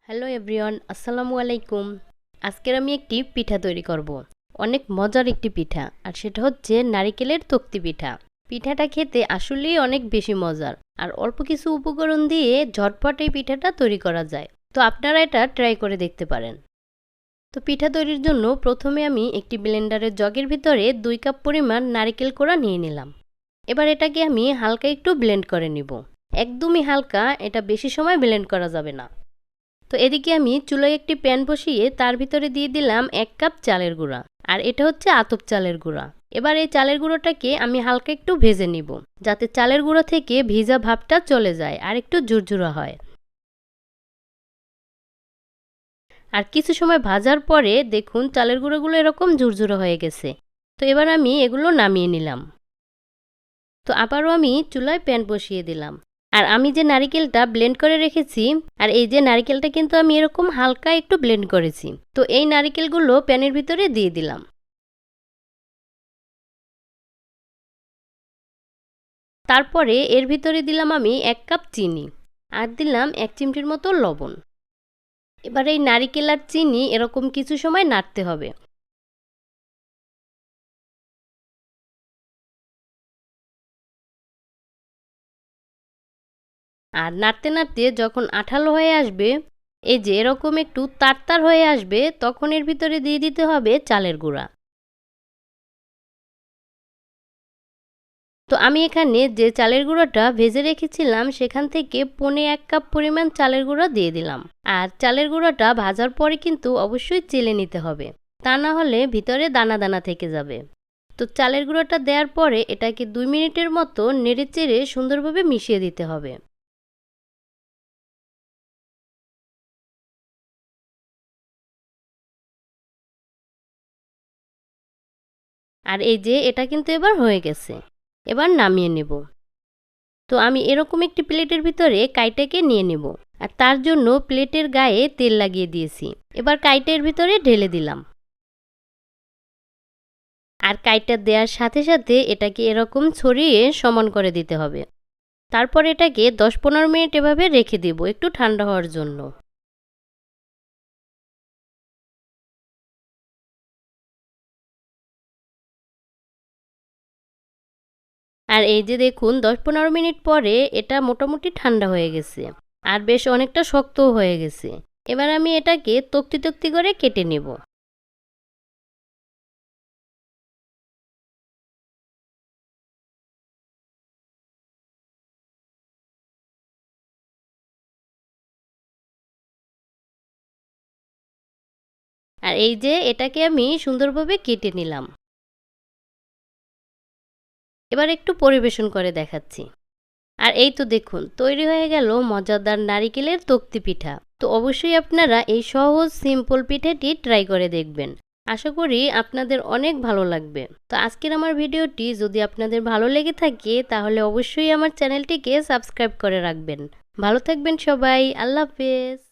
Hello everyone, আসসালামু আলাইকুম। আজকের আমি একটি পিঠা তৈরি করব। অনেক মজার একটি পিঠা, আর সেটা হচ্ছে নারিকেলের তক্তি পিঠা। পিঠাটা খেতে আসলেই অনেক বেশি মজার, আর অল্প কিছু উপকরণ দিয়ে ঝটপট এই পিঠাটা তৈরি করা যায়। তো আপনারা এটা ট্রাই করে দেখতে পারেন। তো পিঠা তৈরির জন্য প্রথমে আমি একটি ব্লেন্ডারের জগের ভিতরে 2 কাপ পরিমাণ নারিকেল কোড়া নিয়ে নিলাম। এবার এটাকে আমি হালকা একটু ব্লেন্ড করে নিব। একদমই হালকা, এটা বেশি সময় ব্লেন্ড করা যাবে না। তো এদিকে আমি চুলায় একটি প্যান বসিয়ে তার ভিতরে দিয়ে দিলাম 1 কাপ চালের গুঁড়া, আর এটা হচ্ছে আতপ চালের গুঁড়া। এবার এই চালের গুঁড়োটাকে আমি হালকা একটু ভেজে নিব, যাতে চালের গুঁড়ো থেকে ভিজা ভাবটা চলে যায় আর একটু ঝুরঝুরা হয়। আর কিছু সময় ভাজার পরে দেখুন চালের গুঁড়োগুলো এরকম ঝুরঝুরা হয়ে গেছে। তো এবার আমি এগুলো নামিয়ে নিলাম। তো আবারও আমি চুলায় প্যান বসিয়ে দিলাম। আর আমি যে নারিকেলটা ব্লেন্ড করে রেখেছি, আর এই যে নারিকেলটা কিন্তু আমি এরকম হালকা একটু ব্লেন্ড করেছি। তো এই নারিকেলগুলো প্যানের ভিতরে দিয়ে দিলাম। তারপরে এর ভিতরে দিলাম আমি 1 কাপ চিনি, আর দিলাম 1 চিমটির মতো লবণ। এবার এই নারিকেল আর চিনি এরকম কিছু সময় নাড়তে হবে। আর নাড়তে নাড়তে যখন আঠালো হয়ে আসবে, এই যে এরকম একটু তারতার হয়ে আসবে, তখন এর ভিতরে দিয়ে দিতে হবে চালের গুঁড়া। তো আমি এখানে যে চালের গুঁড়োটা ভেজে রেখেছিলাম সেখান থেকে 1.25 কাপ পরিমাণ চালের গুঁড়ো দিয়ে দিলাম। আর চালের গুঁড়োটা ভাজার পরে কিন্তু অবশ্যই চেলে নিতে হবে, তা না হলে ভিতরে দানা দানা থেকে যাবে। তো চালের গুঁড়োটা দেওয়ার পরে এটাকে 2 মিনিটের মতো নেড়েচেড়ে সুন্দরভাবে মিশিয়ে দিতে হবে। আর এই যে এটা কিন্তু এবার হয়ে গেছে। এবার নামিয়ে নেব। তো আমি এরকম একটি প্লেটের ভিতরে কাইটাকে নিয়ে নেব, আর তার জন্য প্লেটের গায়ে তেল লাগিয়ে দিয়েছি। এবার কাইটের ভিতরে ঢেলে দিলাম। আর কাইটা দেওয়ার সাথে সাথে এটাকে এরকম ছড়িয়ে সমান করে দিতে হবে। তারপর এটাকে 10-15 মিনিট এভাবে রেখে দেব একটু ঠান্ডা হওয়ার জন্য। আর এই যে দেখুন 10-15 মিনিট পরে এটা মোটামুটি ঠান্ডা হয়ে গেছে, আর বেশ অনেকটা শক্তও হয়ে গেছে। এবার আমি এটাকে তক্তি তক্তি করে কেটে নেব। আর এই যে এটাকে আমি সুন্দরভাবে কেটে নিলাম। এবার একটু পরিবেশন করে দেখাচ্ছি। আর এই তো দেখুন তৈরি হয়ে গেল মজাদার নারিকেলের তক্তি পিঠা। তো অবশ্যই আপনারা এই সহজ সিম্পল পিঠাটি ট্রাই করে দেখবেন। আশা করি আপনাদের অনেক ভালো লাগবে। তো আজকের আমার ভিডিওটি যদি আপনাদের ভালো লেগে থাকে তাহলে অবশ্যই আমার চ্যানেলটিকে সাবস্ক্রাইব করে রাখবেন। ভালো থাকবেন সবাই, আল্লাহ হাফেজ।